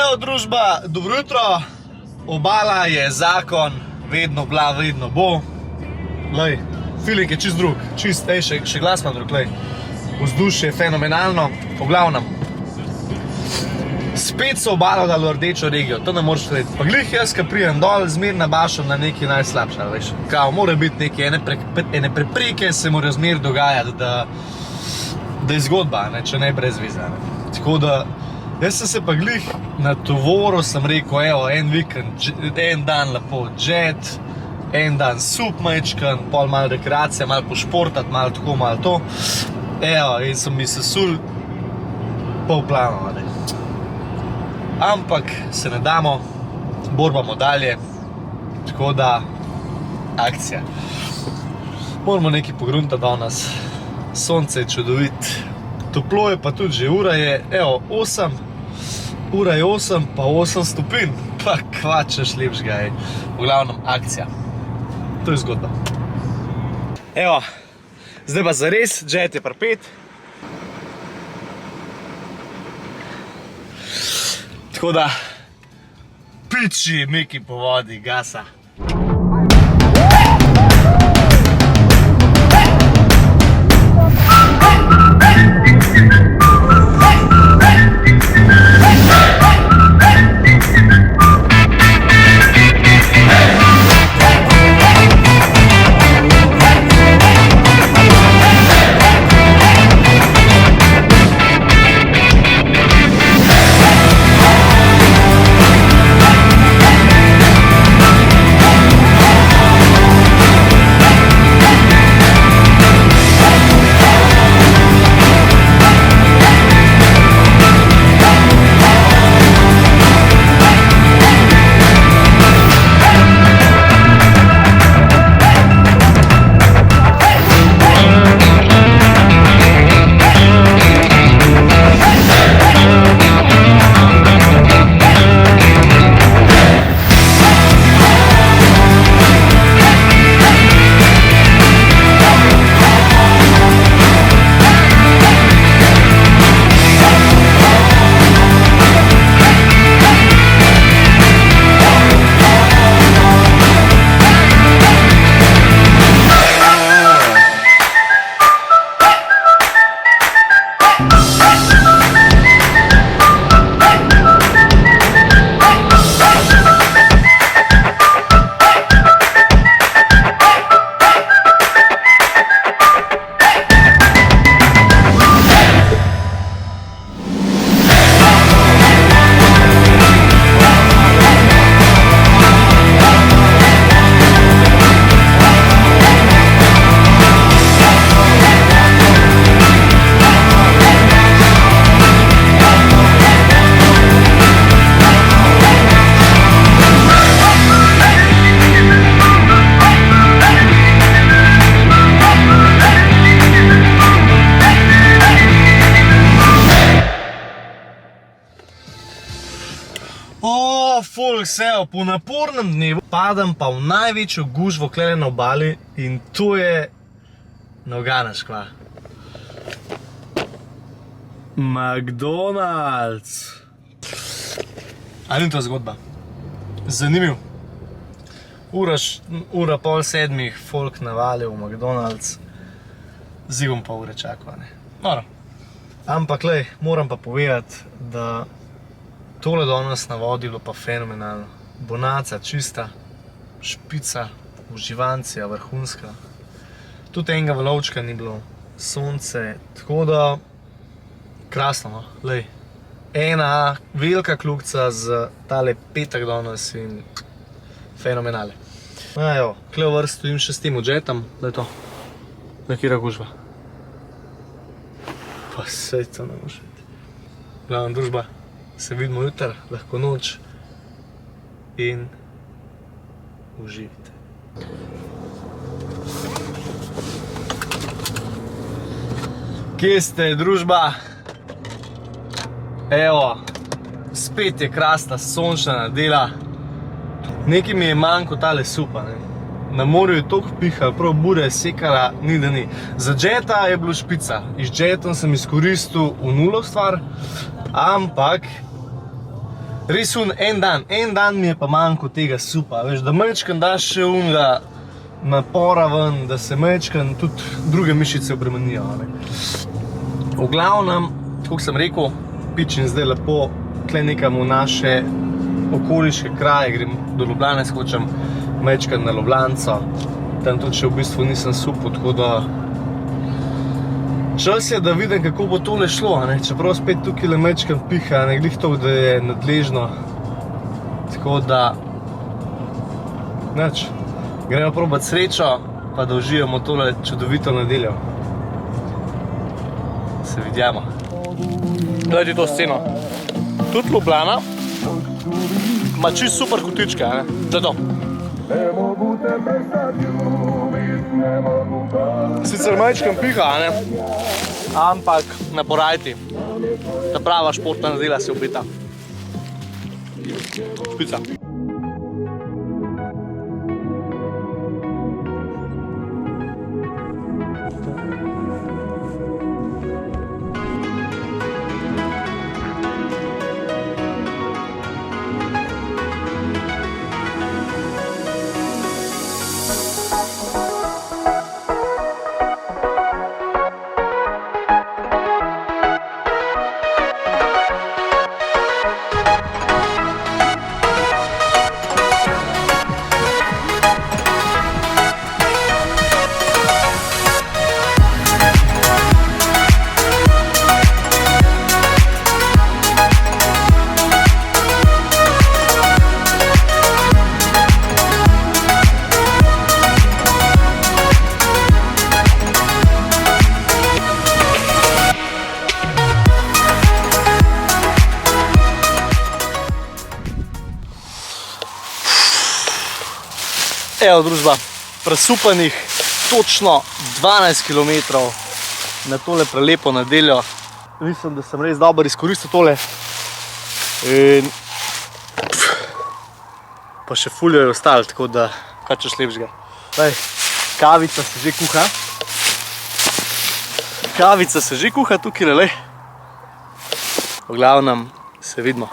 Evo družba, dobro jutro. Obala je zakon, vedno bila, vedno bo. Lej, feeling je čist drug, čist, še glas ima drug, lej. Vzdušje je fenomenalno, v glavnem. Spet so obalo dali v rdečo regijo, to ne moreš vedeti. Pa glih jaz, ko prijem dol, zmer nabašam na nekaj najslabša, veš. Kao, mora biti nekaj, ene prepreke se morajo zmer dogajati, da je zgodba, ne, če ne brez veze. Tako da, jaz sem se pa glih na tovoru, sem rekel, evo, en vikend, en dan lepo jet, en dan sup majčkan, pol malo rekreacija, malo pošportat, malo tako, malo to. Evo, in sem mi sesul pol plano, ne. Ampak se ne damo, borbamo dalje, tako da, akcija. Moramo nekaj pogruntati danes, sonce je čudovit, toplo je pa tudi že, ura je, evo, 8, pa 8 stopinj, pa kvačeš lepšega je, v glavnem akcija. To je zgodba. Evo, zdaj pa zares, jet je pri 5. Tako da, piči Miki po vodi, gasa. Vse, po napornem dnevu padem pa v največjo gužvo klele na obali in to je Nogana škva. McDonald's. Ali ni to zgodba? Zanimiv. Ura pol 7, folk navalil v McDonald's. Zdaj bom pa ure čakal, ne. Noro. Ampak, lej, moram pa povedati, da tole danes na vodi bilo pa fenomenalno. Bonaca čista, špica, uživancija vrhunska. Tudi enega valovčka ni bilo, sonce, tako da krasno, no, lej. Ena velika kljukca z tale petek danes in fenomenale. Evo, kle v vrst stojim še s tem odžetom, da je to, nekira gužva. Pa sej to ne može biti. Glavna družba. Se vidimo jutr, lahko noč in uživite. Kje ste, družba? Evo, spet je krasna, sončna nedela. Nekaj mi je manjko tale supa, ne. Na morju je toliko pihal, prav burja je sekala, ni da ni. Za jeta je bilo špica, iz jetom sem izkoristil v nulo stvar, ampak res en dan mi je pa manjko tega supa, veš, da majčkam daš še unga napora ven, da se majčkam tudi druge mišice obremenijo. V glavnem, tako sem rekel, pičim zdaj lepo tle nekam v naše okoliške kraje, grem do Ljubljane, skočem majčkam na Ljubljanco, tam tudi še v bistvu nisem supil, tako da čas je, da vidim, kako bo tole šlo, čeprav spet tukaj le majčkam piha, glih to, da je nadležno, tako da nič, gremo probat srečo, pa da uživamo tole čudovito nedeljo. Se vidimo. Gledajte to sceno. Tudi Ljubljana ima čisto super kotičke, to je to. Sicer majčkam piha, ampak ne porajti. Ta prava športna nedelja se obeta. Pica. Evo družba, presupanih točno 12 km na tole prelepo nedeljo. Mislim, da sem res dobro izkoristil tole. In pa še fuljo je ostalo, tako da kaj češ lepšega. Kavica se že kuha. Kavica se že kuha tukaj, lej. V glavnem se vidimo.